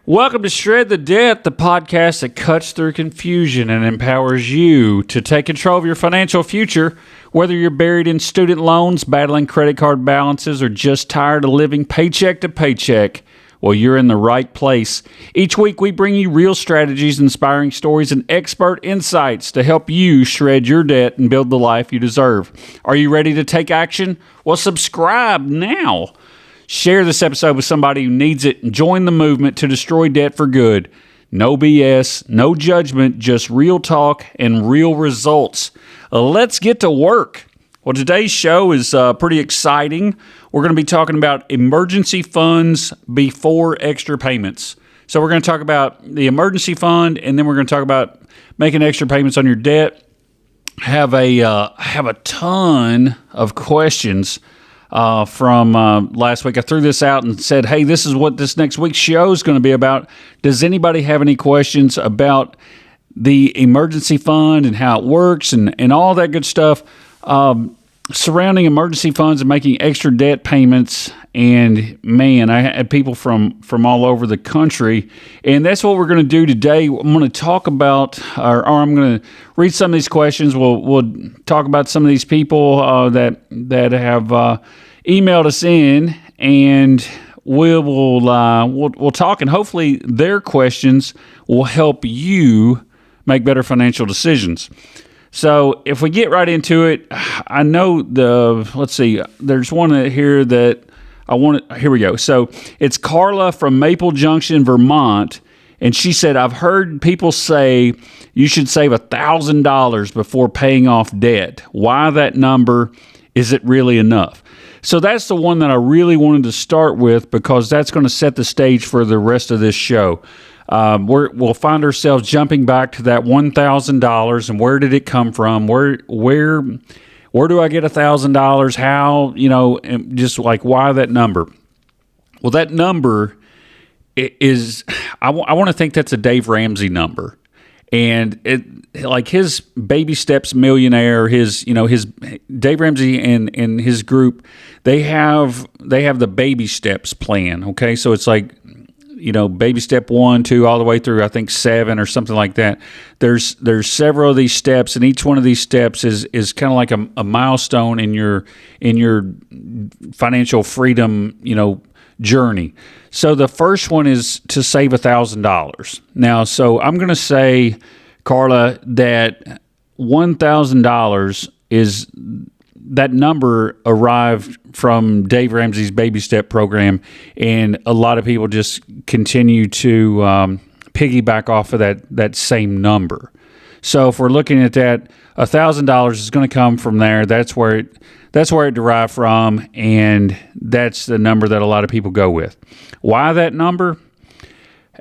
Welcome to Shred the Debt, the podcast that cuts through confusion and empowers you to take control of your financial future. Whether you're buried in student loans, battling credit card balances, or just tired of living paycheck to paycheck, well, you're in the right place. Each week, we bring you real strategies, inspiring stories, and expert insights to help you shred your debt and build the life you deserve. Are you ready to take action? Well, subscribe now. Share this episode with somebody who needs it and join the movement to destroy debt for good. No BS, no judgment, just real talk and real results. Let's get to work. Well, today's show is pretty exciting. We're going to be talking about emergency funds before extra payments. So we're going to talk about the emergency fund, and then we're going to talk about making extra payments on your debt. Have a ton of questions from last week. I threw this out and said, hey, this is what this next week's show is going to be about. Does anybody have any questions about the emergency fund and how it works and all that good stuff surrounding emergency funds and making extra debt payments? And man, I had people from all over the country, and that's what we're going to do today. I'm going to talk about, or I'm going to read some of these questions. We'll talk about some of these people that have emailed us in, and we'll talk, and hopefully their questions will help you make better financial decisions. So if we get right into it, I know there's one here that I want to, here we go. So it's Carla from Maple Junction, Vermont, and she said, I've heard people say you should save $1,000 before paying off debt. Why that number? Is it really enough? So that's the one that I really wanted to start with, because that's going to set the stage for the rest of this show. We'll find ourselves jumping back to that $1,000 and where did it come from? Where do I get $1,000? How, and just like why that number? Well, that number is, I want to think that's a Dave Ramsey number. And it, like his Baby Steps Millionaire, his Dave Ramsey and his group, they have the Baby Steps plan. Okay. So it's like, baby step 1, 2, all the way through, I think 7 or something like that. There's several of these steps, and each one of these steps is kind of like a milestone in your financial freedom, journey. So the first one is to save $1,000. Now, so I'm going to say, Carla, that $1,000 is that number arrived from Dave Ramsey's Baby Step program, and a lot of people just continue to piggyback off of that same number. So if we're looking at that, $1,000 is going to come from there. That's where it derived from, and that's the number that a lot of people go with. Why that number?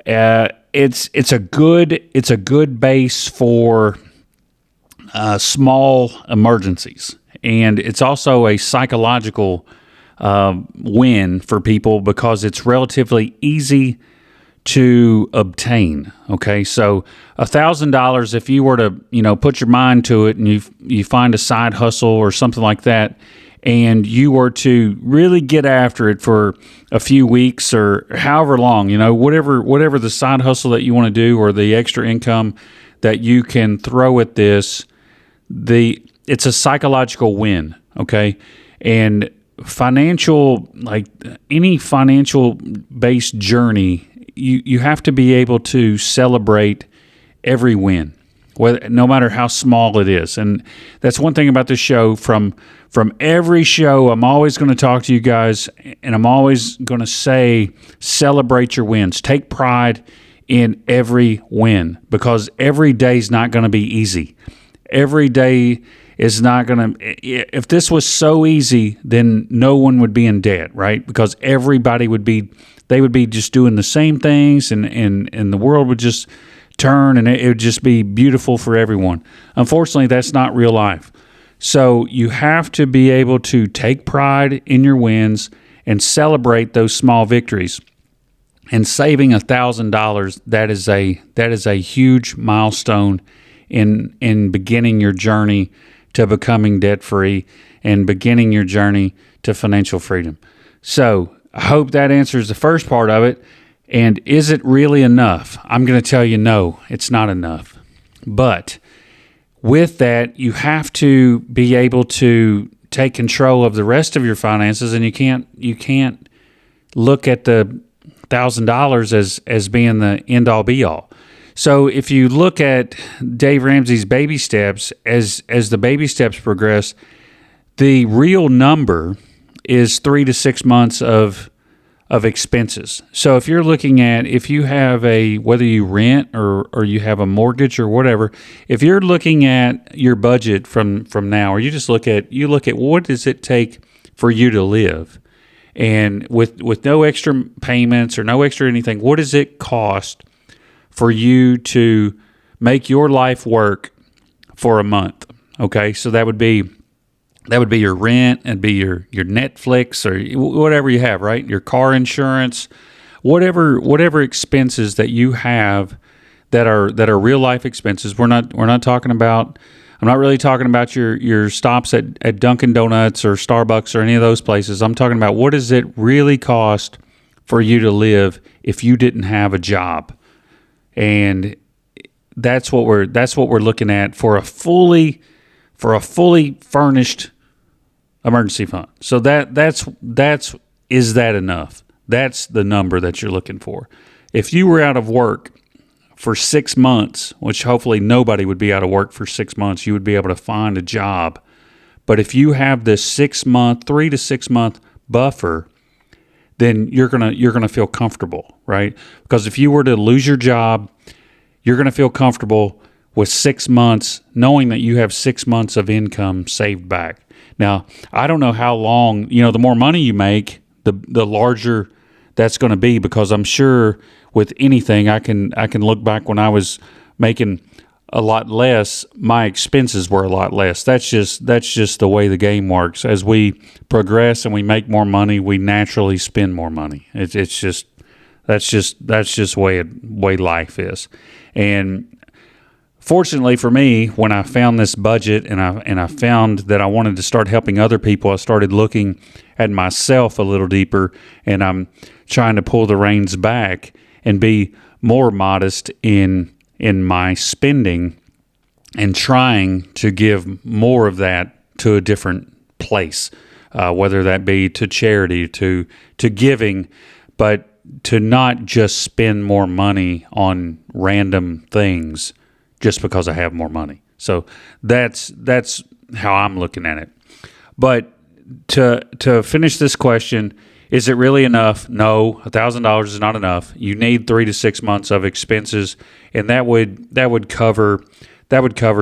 It's a good base for small emergencies. And it's also a psychological win for people because it's relatively easy to obtain. Okay, so $1,000, if you were to put your mind to it and you find a side hustle or something like that, and you were to really get after it for a few weeks or however long, whatever the side hustle that you want to do or the extra income that you can throw at this, it's a psychological win, okay? And any financial-based journey, you have to be able to celebrate every win, no matter how small it is. And that's one thing about this show. From every show, I'm always going to talk to you guys, and I'm always going to say, celebrate your wins. Take pride in every win, because every day is not going to be easy. Every day is not going to, if this was so easy, then no one would be in debt, right? Because everybody would be just doing the same things, and the world would just turn, and it would just be beautiful for everyone. Unfortunately, that's not real life. So you have to be able to take pride in your wins and celebrate those small victories. And saving $1,000, that is a huge milestone in beginning your journey to becoming debt-free and beginning your journey to financial freedom. So I hope that answers the first part of it. And is it really enough? I'm going to tell you, no, it's not enough. But with that, you have to be able to take control of the rest of your finances, and you can't look at the $1,000 as being the end all be all. So if you look at Dave Ramsey's baby steps, as the baby steps progress, the real number is 3 to 6 months of expenses. So if you're looking at, if you have whether you rent or you have a mortgage or whatever, if you're looking at your budget from now, or you look at what does it take for you to live, and with no extra payments or no extra anything, what does it cost for you to make your life work for a month? Okay, so that would be your rent, and be your Netflix or whatever you have, right? Your car insurance, whatever expenses that you have that are real life expenses. We're not talking about. I'm not really talking about your stops at Dunkin' Donuts or Starbucks or any of those places. I'm talking about what does it really cost for you to live if you didn't have a job, and that's what we're looking at for a fully furnished emergency fund. So is that enough? That's the number that you're looking for. If you were out of work for 6 months, which hopefully nobody would be out of work for 6 months, you would be able to find a job. But if you have this 3 to 6 month buffer, then you're gonna feel comfortable, right? Because if you were to lose your job, you're gonna feel comfortable with 6 months, knowing that you have 6 months of income saved back. Now, I don't know how long, the more money you make, the larger that's going to be, because I'm sure with anything, I can look back when I was making a lot less, my expenses were a lot less. That's just the way the game works. As we progress and we make more money, we naturally spend more money. That's just the way life is. And fortunately for me, when I found this budget and I found that I wanted to start helping other people, I started looking at myself a little deeper, and I'm trying to pull the reins back and be more modest in my spending, and trying to give more of that to a different place, whether that be to charity, to giving, but to not just spend more money on random things just because I have more money. So that's how I'm looking at it. But to finish this question, is it really enough? No, $1,000 is not enough. You need 3 to 6 months of expenses, and that would cover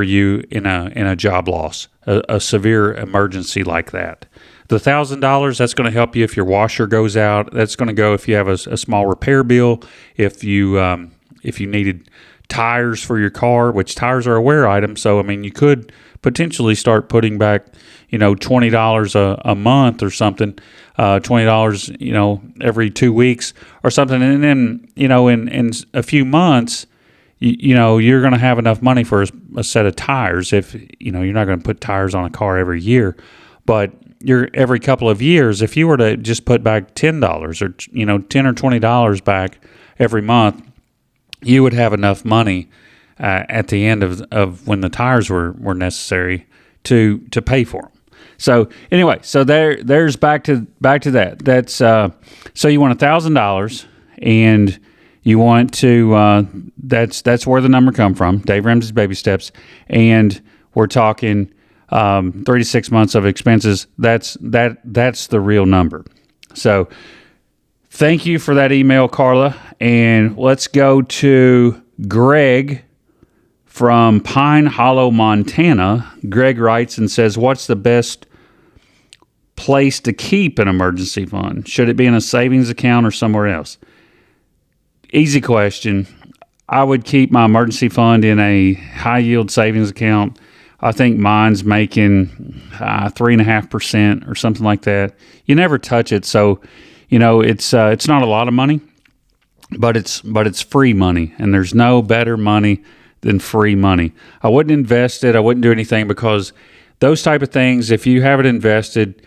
you in a job loss, a severe emergency like that. The $1,000, that's going to help you if your washer goes out. That's going to go if you have a small repair bill. If you needed tires for your car, which tires are a wear item. So, you could potentially start putting back, $20 a month or something, $20, every 2 weeks or something. And then, in a few months, you're going to have enough money for a set of tires. If, you're not going to put tires on a car every year, but every couple of years, if you were to just put back $10 or, $10 or $20 back every month, you would have enough money at the end of when the tires were necessary to pay for them. So anyway, so there's back to that. That's so you want $1,000, and you want to that's where the number come from. Dave Ramsey's baby steps, and we're talking 3 to 6 months of expenses. That's the real number. So thank you for that email, Carla. And let's go to Greg from Pine Hollow, Montana. Greg writes and says, what's the best place to keep an emergency fund? Should it be in a savings account or somewhere else? Easy question. I would keep my emergency fund in a high yield savings account. I think mine's making 3.5% or something like that. You never touch it, so it's not a lot of money, but it's free money, and there's no better money than free money. I wouldn't invest it. I wouldn't do anything, because those type of things, if you have it invested,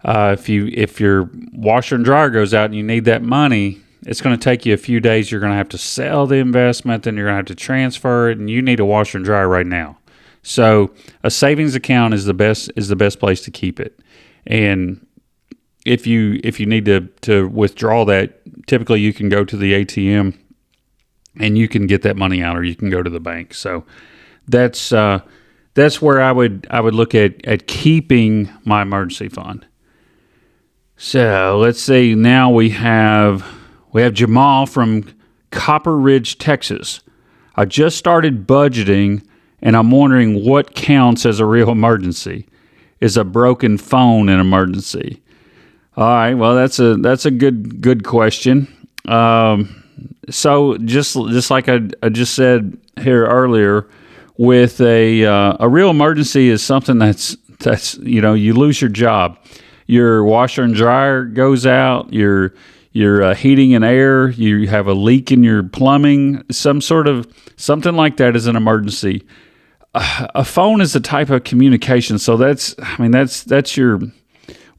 if your washer and dryer goes out and you need that money, It's going to take you a few days. You're going to have to sell the investment, then you're going to have to transfer it, and you need a washer and dryer right now. So a savings account is the best place to keep it. And if you need to withdraw that, typically you can go to the ATM and you can get that money out, or you can go to the bank. So that's where I would look at keeping my emergency fund. So let's see. Now we have Jamal from Copper Ridge, Texas. I just started budgeting, and I'm wondering what counts as a real emergency. Is a broken phone an emergency? All right. Well, that's a good question. So just like I just said here earlier, with a real emergency is something that's you lose your job, your washer and dryer goes out, your heating and air, you have a leak in your plumbing, something like that is an emergency. A phone is a type of communication, so that's your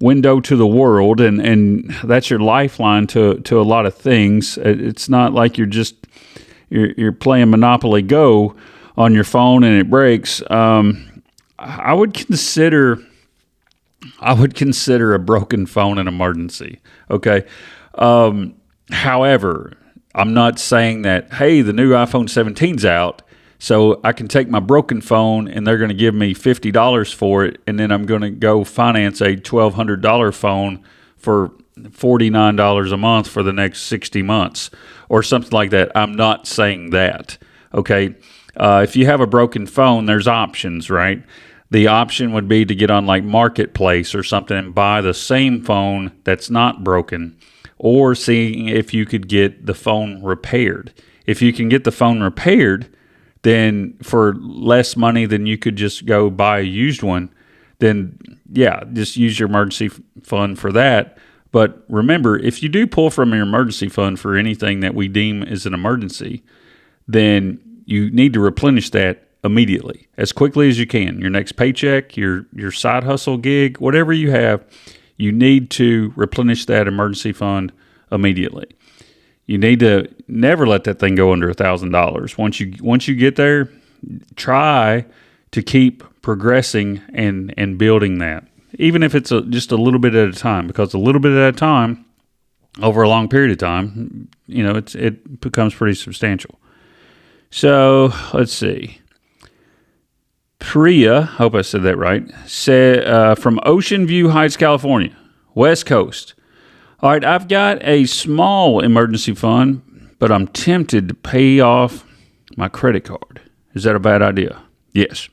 window to the world, and that's your lifeline to a lot of things. It's not like you're playing Monopoly Go on your phone and it breaks. I would consider a broken phone an emergency. Okay. However, I'm not saying that, hey, the new iPhone 17's out, so I can take my broken phone and they're going to give me $50 for it, and then I'm going to go finance a $1,200 phone for $49 a month for the next 60 months or something like that. I'm not saying that. Okay. If you have a broken phone, there's options, right? The option would be to get on like Marketplace or something and buy the same phone that's not broken, or seeing if you could get the phone repaired. If you can get the phone repaired, then for less money than you could just go buy a used one, then yeah, just use your emergency fund for that. But remember, if you do pull from your emergency fund for anything that we deem as an emergency, then you need to replenish that immediately, as quickly as you can. Your next paycheck, your side hustle gig, whatever you have, you need to replenish that emergency fund immediately. You need to never let that thing go under $1,000. Once you get there, try to keep progressing and building that, even if it's just a little bit at a time, because a little bit at a time, over a long period of time, it becomes pretty substantial. So let's see. Priya, hope I said that right, from Ocean View Heights, California, West Coast. All right, I've got a small emergency fund, but I'm tempted to pay off my credit card. Is that a bad idea? Yes.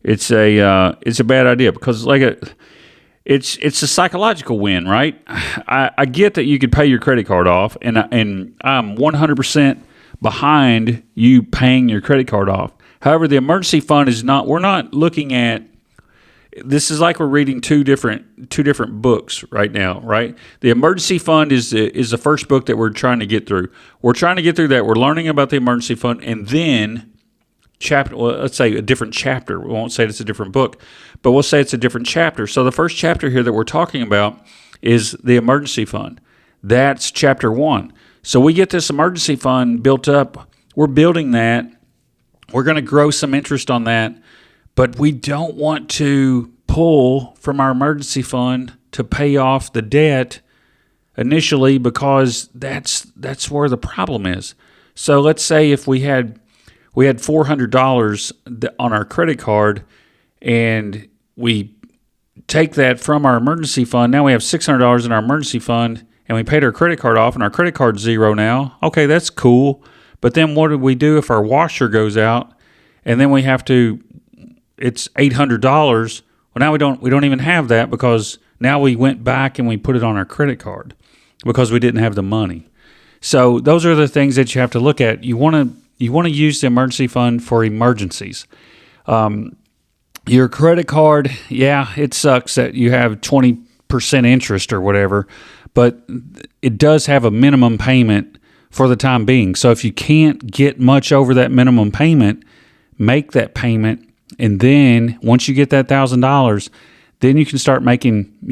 It's a bad idea because it's a psychological win, right? I get that you could pay your credit card off, and I'm 100% behind you paying your credit card off. However, the emergency fund is not. We're not looking at. This is like we're reading two different books right now, right? The emergency fund is the first book that we're trying to get through. We're trying to get through that. We're learning about the emergency fund, and then let's say a different chapter. We won't say it's a different book, but we'll say it's a different chapter. So the first chapter here that we're talking about is the emergency fund. That's chapter 1. So we get this emergency fund built up. We're building that. We're going to grow some interest on that, but we don't want to pull from our emergency fund to pay off the debt initially, because that's where the problem is. So let's say if we had $400 on our credit card, and we take that from our emergency fund. Now we have $600 in our emergency fund, and we paid our credit card off, and our credit card's zero now. Okay, that's cool. But then what do we do if our washer goes out, and then it's $800? Well, now we don't even have that, because now we went back and we put it on our credit card because we didn't have the money. So those are the things that you have to look at. You want to use the emergency fund for emergencies. Your credit card, yeah, it sucks that you have 20% interest or whatever, but it does have a minimum payment for the time being. So if you can't get much over that minimum payment, make that payment, and then once you get that $1,000, then you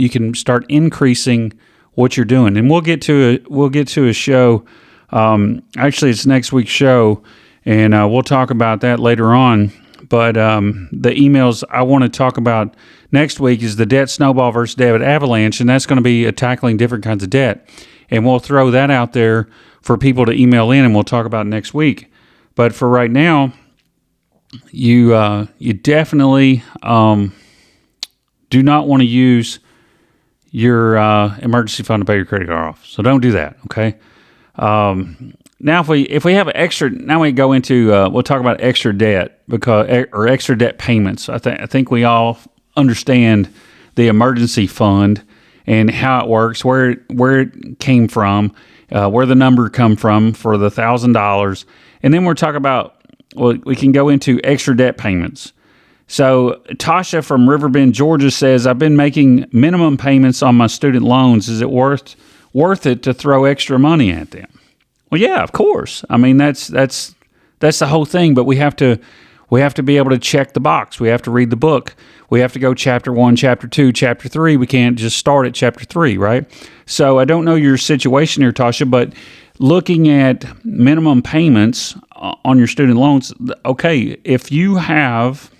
can start increasing what you're doing. And we'll get to a show. Actually, it's next week's show, and we'll talk about that later on. But the emails I want to talk about next week is the debt snowball versus debt avalanche, and that's going to be tackling different kinds of debt. And we'll throw that out there for people to email in, and we'll talk about it next week. But for right now, you definitely do not want to use your emergency fund to pay your credit card off. So don't do that, okay? Now, if we have extra, now we go into we'll talk about extra debt or extra debt payments. I think we all understand the emergency fund and how it works, where it came from, where the number come from for the $1,000, and then we're talking about. Well, we can go into extra debt payments. So Tasha from Riverbend, Georgia says, I've been making minimum payments on my student loans. Is it worth it to throw extra money at them? Well, yeah, of course. I mean, that's the whole thing. But we have to be able to check the box. We have to read the book. We have to go chapter 1, chapter 2, chapter 3. We can't just start at chapter 3, right? So I don't know your situation here, Tasha, but looking at minimum payments on your student loans, okay, if you have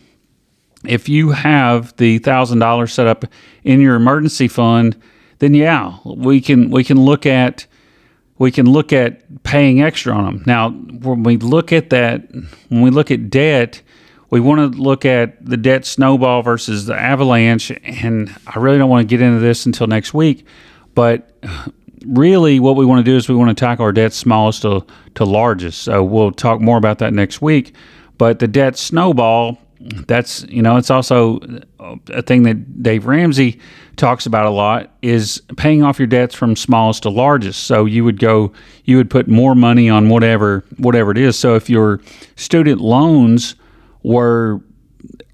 the $1,000 set up in your emergency fund, then yeah, we can look at paying extra on them. Now, when we look at debt, we want to look at the debt snowball versus the avalanche, and I really don't want to get into this until next week, but really what we want to do is we want to tackle our debt smallest to largest. So we'll talk more about that next week. But the debt snowball, that's, it's also a thing that Dave Ramsey talks about a lot, is paying off your debts from smallest to largest. So you would put more money on whatever it is. So if your student loans are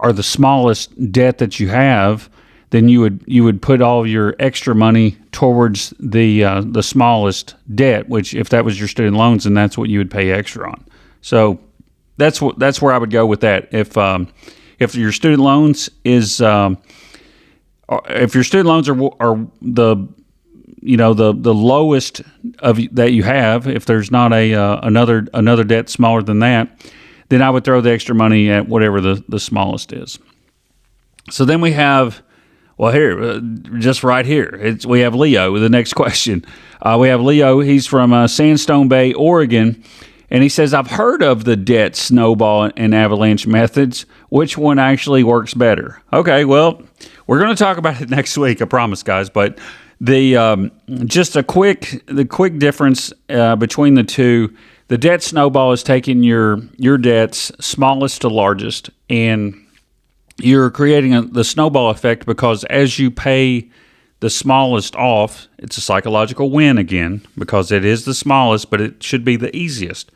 the smallest debt that you have, then you would put all of your extra money towards the smallest debt, which if that was your student loans, then that's what you would pay extra on. So that's where I would go with that. If your student loans are the lowest of that you have, if there's not another debt smaller than that, then I would throw the extra money at whatever the smallest is. So then we have. Well, here, just right here, we have Leo with the next question. We have Leo. He's from Sandstone Bay, Oregon, and he says, I've heard of the debt snowball and avalanche methods. Which one actually works better? Okay, well, we're going to talk about it next week, I promise, guys. But the quick difference between the two, the debt snowball is taking your debts smallest to largest, and you're creating the snowball effect because as you pay the smallest off, it's a psychological win again because it is the smallest, but it should be the easiest.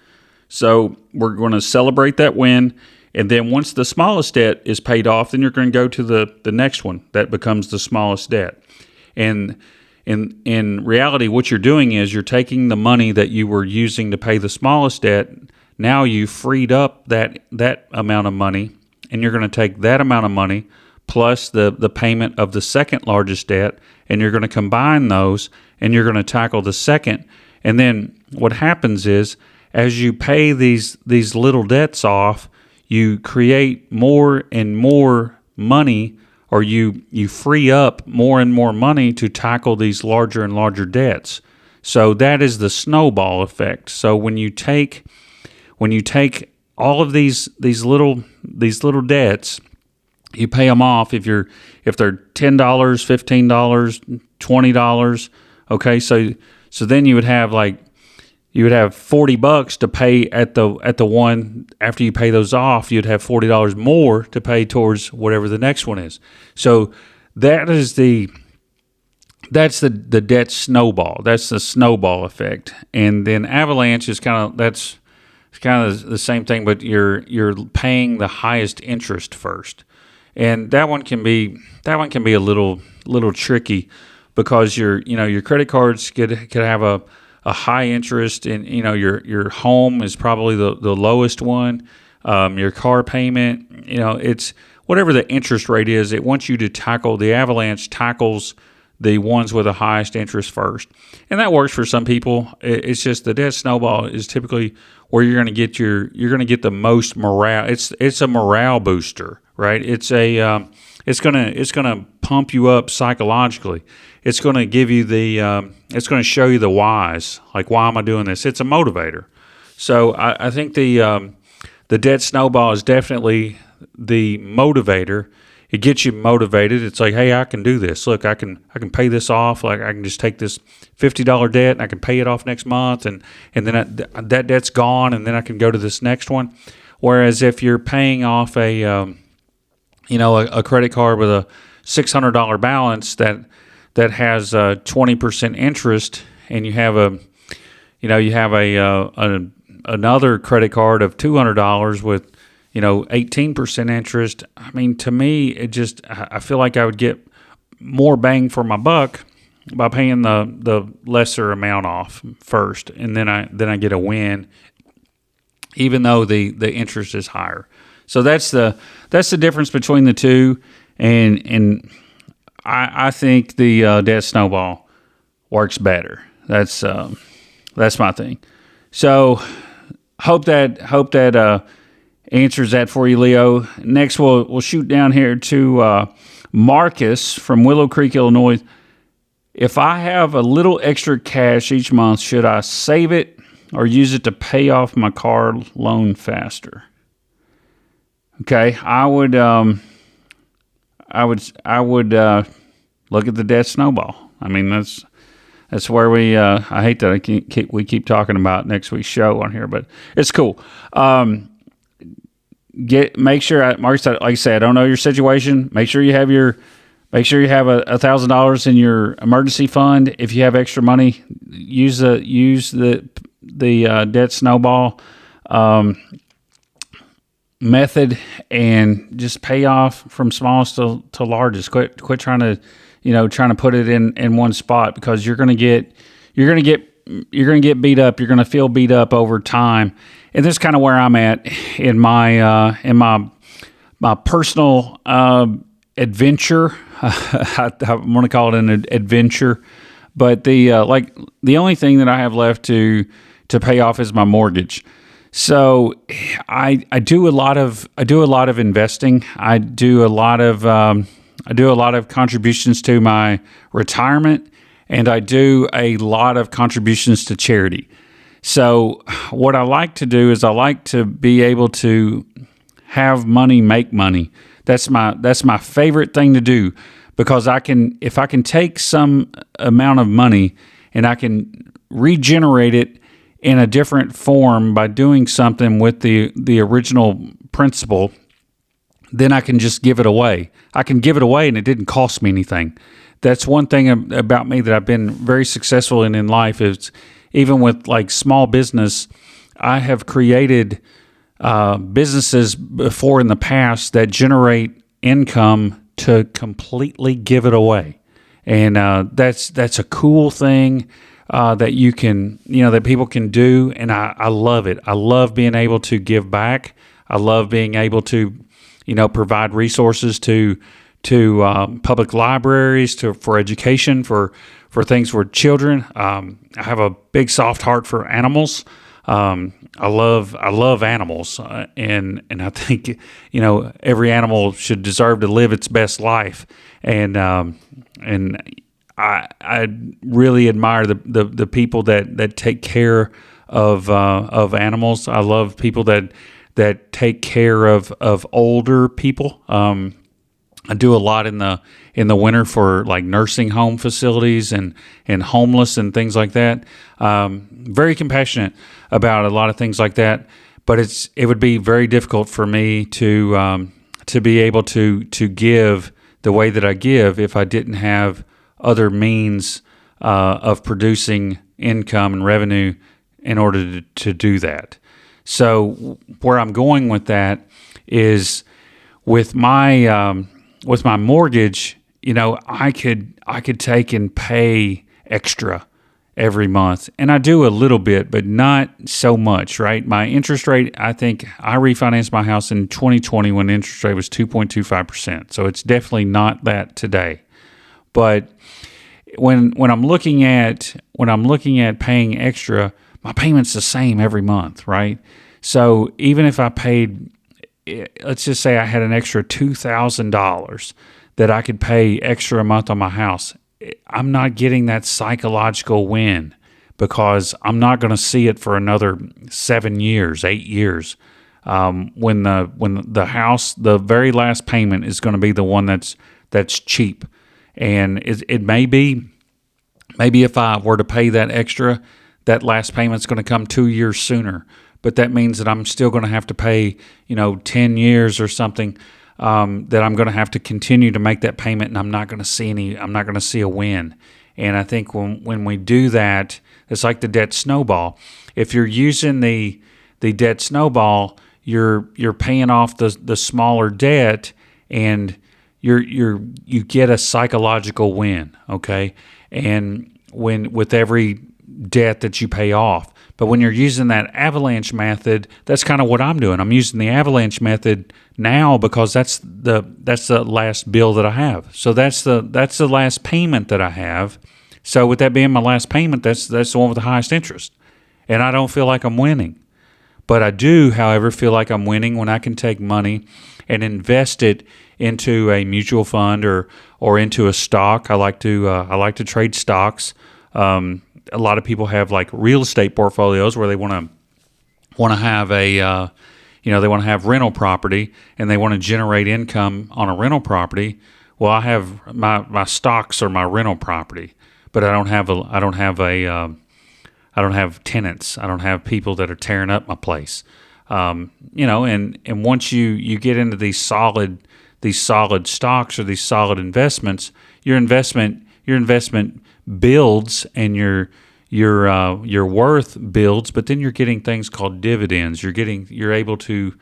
So we're going to celebrate that win, and then once the smallest debt is paid off, then you're going to go to the next one that becomes the smallest debt. And in reality, what you're doing is you're taking the money that you were using to pay the smallest debt. Now you freed up that amount of money, and you're going to take that amount of money plus the payment of the second largest debt, and you're going to combine those, and you're going to tackle the second. And then what happens is, as you pay these little debts off, you create more and more money, or you free up more and more money to tackle these larger and larger debts. So that is the snowball effect. So when you take all of these little debts, you pay them off if they're $10, $15, $20. Okay, so then you would have $40 to pay at the one after you pay those off. You'd have $40 more to pay towards whatever the next one is. So that's the debt snowball. That's the snowball effect. And then avalanche is kind of the same thing, but you're paying the highest interest first. And that one can be a little tricky because your credit cards could have a high interest, and your home is probably the lowest one. Your car payment, it's whatever the interest rate is. It wants you to tackle the avalanche tackles the ones with the highest interest first. And that works for some people. It's just the debt snowball is typically where you're going to get the most morale. It's a morale booster, right? It's going to pump you up psychologically. It's going to give you it's going to show you the whys. Like, why am I doing this? It's a motivator. So I think the debt snowball is definitely the motivator. It gets you motivated. It's like, hey, I can do this. Look, I can pay this off. Like, I can just take this $50 debt and I can pay it off next month, and then that debt's gone, and then I can go to this next one. Whereas if you're paying off a credit card with a $600 balance that has 20% interest, and you have another credit card of $200 with 18% interest. I mean, to me, I feel like I would get more bang for my buck by paying the lesser amount off first, and then I get a win, even though the interest is higher. So that's the difference between the two, and I think the debt snowball works better. That's my thing. So hope that answers that for you, Leo. Next, we'll shoot down here to Marcus from Willow Creek, Illinois. If I have a little extra cash each month, should I save it or use it to pay off my car loan faster? Okay, I would look at the debt snowball. I mean, that's where we. I hate that we keep talking about next week's show on here, but it's cool. Make sure, Mark said, like I said, I don't know your situation. Make sure you have $1,000 in your emergency fund. If you have extra money, use the debt snowball method and just pay off from smallest to largest. Quit trying to put it in one spot, because you're gonna get beat up. You're gonna feel beat up over time. And this is kind of where I'm at in my personal adventure. I'm going to call it an adventure, but the only thing that I have left to pay off is my mortgage. So I do a lot of investing. I do a lot of contributions to my retirement, and I do a lot of contributions to charity. So what I like to do is I like to be able to have money make money. That's my favorite thing to do, because if I can take some amount of money and I can regenerate it in a different form by doing something with the original principle, then I can just give it away. I can give it away and it didn't cost me anything. That's one thing about me that I've been very successful in life, is even with like small business, I have created businesses before in the past that generate income to completely give it away. And that's a cool thing that you can, that people can do. And I love it. I love being able to give back. I love being able to, provide resources to public libraries, for education, for things for children. I have a big soft heart for animals. I love animals, and I think every animal should deserve to live its best life. And I really admire the people that take care of animals. I love people that take care of older people. I do a lot in the winter for like nursing home facilities and homeless and things like that. Very compassionate about a lot of things like that, but it would be very difficult for me to be able to give the way that I give if I didn't have other means of producing income and revenue in order to do that. So where I'm going with that is with my mortgage, I could take and pay extra every month, and I do a little bit, but not so much, right? My interest rate, I think I refinanced my house in 2020 when the interest rate was 2.25%. So it's definitely not that today. But when I'm looking at paying extra, my payment's the same every month, right? So even if I paid, let's just say I had an extra $2,000 that I could pay extra a month on my house, I'm not getting that psychological win because I'm not going to see it for another 7 years, 8 years. When the house, the very last payment is going to be the one that's cheap, and it may be, maybe if I were to pay that extra, that last payment's going to come 2 years sooner. But that means that I'm still going to have to pay, 10 years or something. That I'm going to have to continue to make that payment, and I'm not going to see a win. And I think when we do that, it's like the debt snowball. If you're using the debt snowball, you're paying off the smaller debt, and you get a psychological win, okay? And with every debt that you pay off. But when you're using that avalanche method, that's kind of what I'm doing. I'm using the avalanche method now because that's the last bill that I have. So that's the last payment that I have. So with that being my last payment, that's the one with the highest interest. And I don't feel like I'm winning. But I do, however, feel like I'm winning when I can take money and invest it into a mutual fund or into a stock. I like to trade stocks. A lot of people have like real estate portfolios where they want to have they want to have rental property and they want to generate income on a rental property. Well, I have my stocks are my rental property, but I don't have tenants. I don't have people that are tearing up my place. And once you get into these solid stocks or these solid investments, your investment builds and your worth builds, but then you're getting things called dividends. You're able to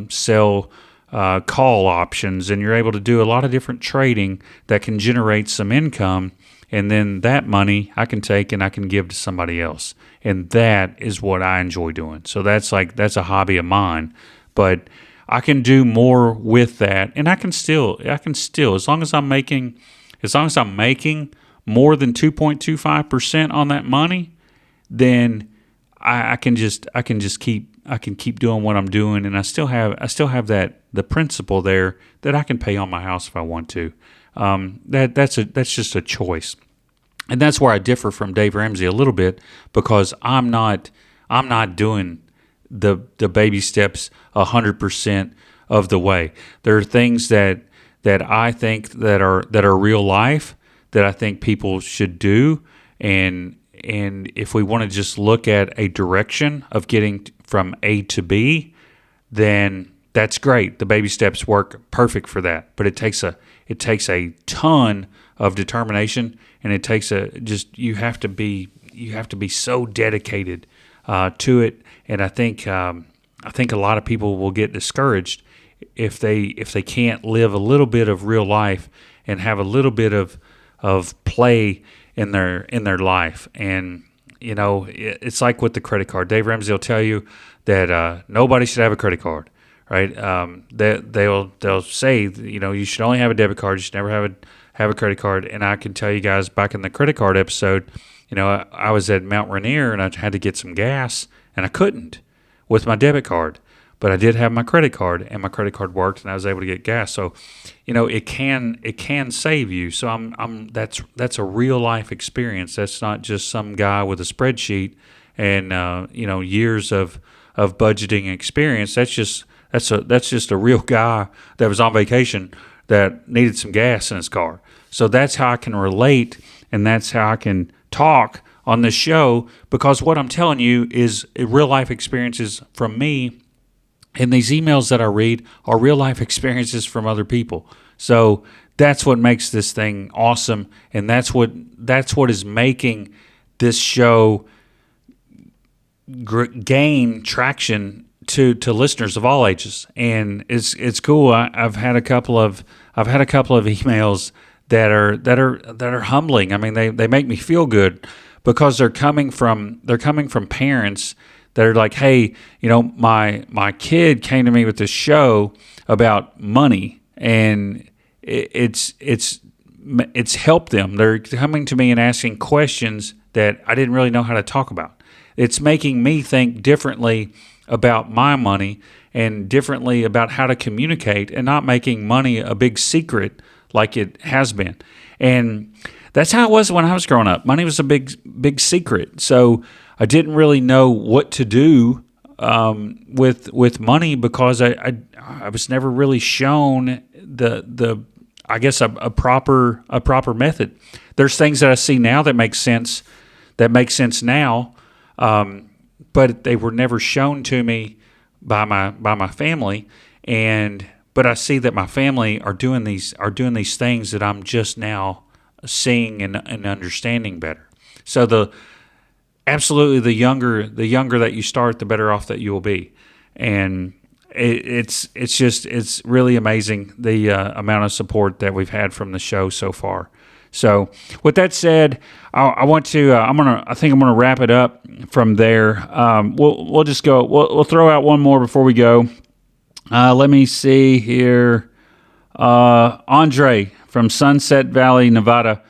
sell call options, and you're able to do a lot of different trading that can generate some income. And then that money I can take and I can give to somebody else. And that is what I enjoy doing. So that's a hobby of mine. But I can do more with that. And I can still, as long as I'm making more than 2.25% on that money, then I can keep doing what I'm doing. And I still have the principle there that I can pay on my house if I want to. That's just a choice. And that's where I differ from Dave Ramsey a little bit, because I'm not doing the baby steps 100% of the way. There are things that I think that are real life that I think people should do, and if we want to just look at a direction of getting from A to B, then that's great. The baby steps work perfect for that, but it takes a ton of determination, and it takes you have to be so dedicated to it. And I think a lot of people will get discouraged if they can't live a little bit of real life and have a little bit of play in their life. And it's like with the credit card. Dave Ramsey will tell you that nobody should have a credit card. Right? They'll say, you should only have a debit card. You should never have a credit card. And I can tell you guys, back in the credit card episode, I was at Mount Rainier and I had to get some gas, and I couldn't with my debit card, but I did have my credit card, and my credit card worked, and I was able to get gas. So, it can save you. So that's a real life experience. That's not just some guy with a spreadsheet and years of budgeting experience. That's just a real guy that was on vacation that needed some gas in his car. So that's how I can relate, and that's how I can talk on this show, because what I'm telling you is real life experiences from me, and these emails that I read are real life experiences from other people. So that's what makes this thing awesome, and that's what is making this show gain traction to listeners of all ages. And it's cool. I've had a couple of emails that are humbling. I mean, they make me feel good, because they're coming from parents that are like, hey, my kid came to me with this show about money, and it's it's helped them. They're coming to me and asking questions that I didn't really know how to talk about. It's making me think differently about my money and differently about how to communicate, and not making money a big secret like it has been. And that's how it was when I was growing up. Money was a big secret. So I didn't really know what to do with money, because I was never really shown the I guess a proper method. There's things that I see now that make sense now, but they were never shown to me by my family. But I see that my family are doing these things that I'm just now seeing and understanding better. So absolutely the younger that you start, the better off that you will be. And it's really amazing the amount of support that we've had from the show so far. So with that said, I think I'm gonna wrap it up from there. We'll just go. We'll throw out one more before we go. Let me see here. Andre from Sunset Valley, Nevada.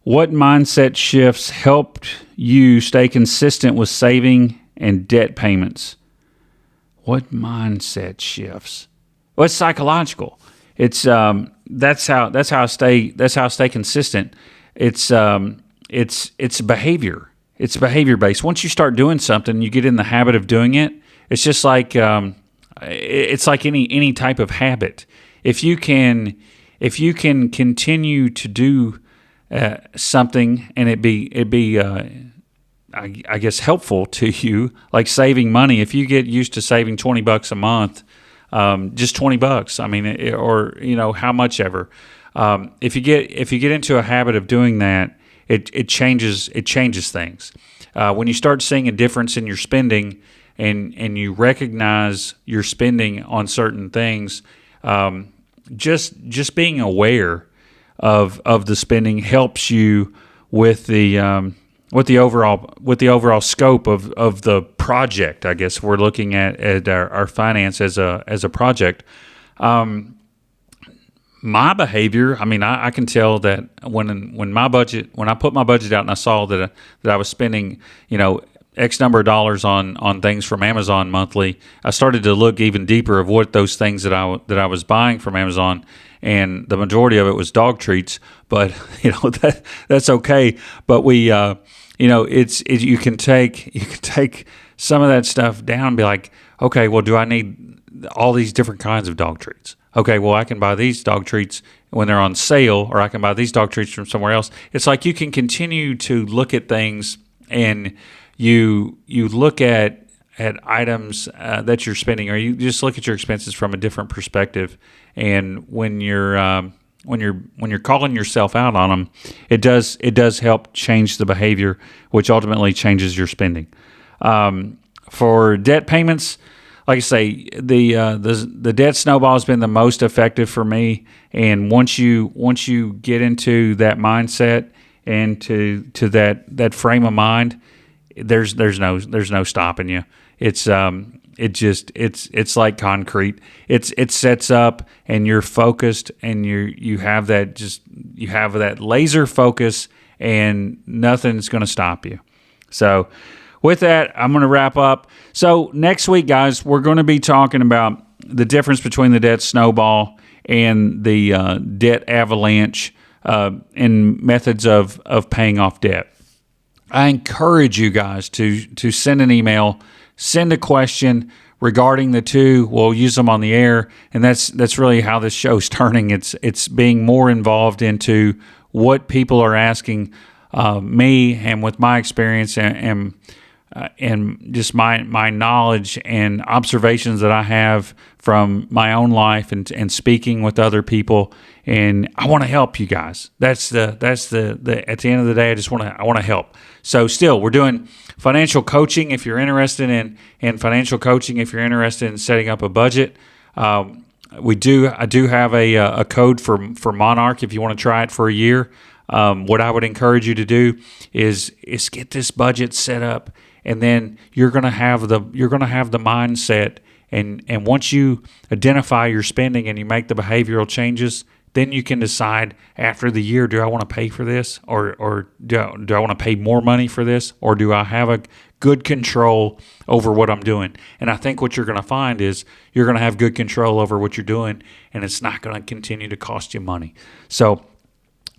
What mindset shifts helped you stay consistent with saving and debt payments? What mindset shifts? Well, it's psychological. It's that's how I stay consistent. It's behavior. It's behavior based. Once you start doing something, you get in the habit of doing it. It's just like it's like any type of habit. If you can continue to do something and it be I guess helpful to you, like saving money. If you get used to saving $20 a month, just $20. I mean, or how much ever. If you get into a habit of doing that, it changes things. When you start seeing a difference in your spending and you recognize your spending on certain things, just being aware of the spending helps you with the overall scope of the project. I guess we're looking at our finance as a project. My behavior, I mean, I can tell that when I put my budget out and I saw that I was spending, X number of dollars on things from Amazon monthly, I started to look even deeper of what those things that I was buying from Amazon, and the majority of it was dog treats. But that's okay. But we, you can take some of that stuff down and be like, okay, well, do I need all these different kinds of dog treats? Okay, well, I can buy these dog treats when they're on sale, or I can buy these dog treats from somewhere else. It's like you can continue to look at things, and you look at items that you're spending, or you just look at your expenses from a different perspective. And when you're calling yourself out on them, it does help change the behavior, which ultimately changes your spending. For debt payments, like I say, the debt snowball has been the most effective for me. And once you get into that mindset and to that frame of mind, there's no stopping you. It's like concrete. It sets up, and you're focused, and you have that laser focus, and nothing's going to stop you. So with that, I'm going to wrap up. So next week, guys, we're going to be talking about the difference between the debt snowball and the debt avalanche and methods of paying off debt. I encourage you guys to send an email, send a question regarding the two. We'll use them on the air, and that's really how this show's turning. It's being more involved into what people are asking me, and with my experience and just my knowledge and observations that I have from my own life and speaking with other people. And I want to help you guys. That's the at the end of the day, I want to help. So still, we're doing financial coaching if you're interested in financial coaching, if you're interested in setting up a budget. I do have a code for Monarch if you want to try it for a year. What I would encourage you to do is get this budget set up, and then you're gonna have the mindset, and once you identify your spending and you make the behavioral changes, then you can decide after the year, do I want to pay for this, or do I want to pay more money for this, or do I have a good control over what I'm doing? And I think what you're going to find is you're going to have good control over what you're doing, and it's not going to continue to cost you money. So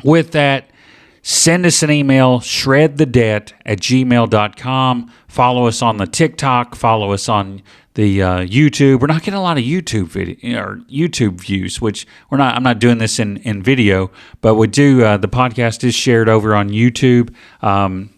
with that, send us an email, shredthedebt@gmail.com. Follow us on the TikTok. Follow us on the YouTube. We're not getting a lot of YouTube video or YouTube views, which I'm not doing this in video, but we do. The podcast is shared over on YouTube.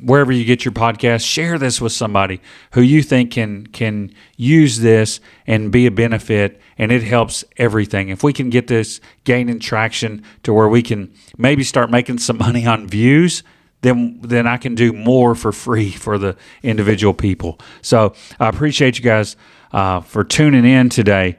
Wherever you get your podcast, share this with somebody who you think can use this and be a benefit, and it helps everything. If we can get this gaining traction to where we can maybe start making some money on views, then I can do more for free for the individual people. So I appreciate you guys for tuning in today.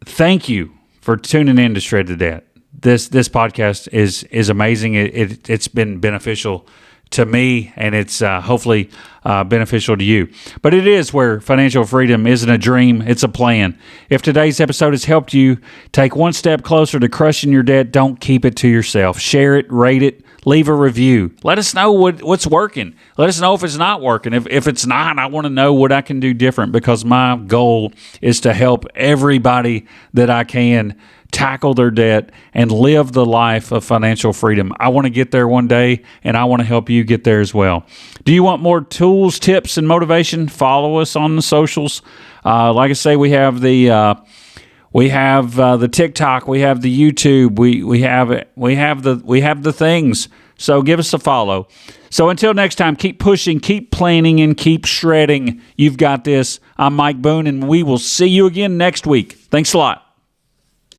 Thank you for tuning in to Shred the Debt. This podcast is amazing. It's been beneficial to me, and it's hopefully beneficial to you. But it is where financial freedom isn't a dream, it's a plan. If today's episode has helped you take one step closer to crushing your debt, don't keep it to yourself. Share it, rate it, leave a review. Let us know what's working. Let us know if it's not working. If it's not, I want to know what I can do different, because my goal is to help everybody that I can tackle their debt and live the life of financial freedom. I want to get there one day, and I want to help you get there as well. Do you want more tools, tips, and motivation? Follow us on the socials. Like I say, we have the TikTok, we have the YouTube, we have the things. So give us a follow. So until next time, keep pushing, keep planning, and keep shredding. You've got this. I'm Mike Boone, and we will see you again next week. Thanks a lot.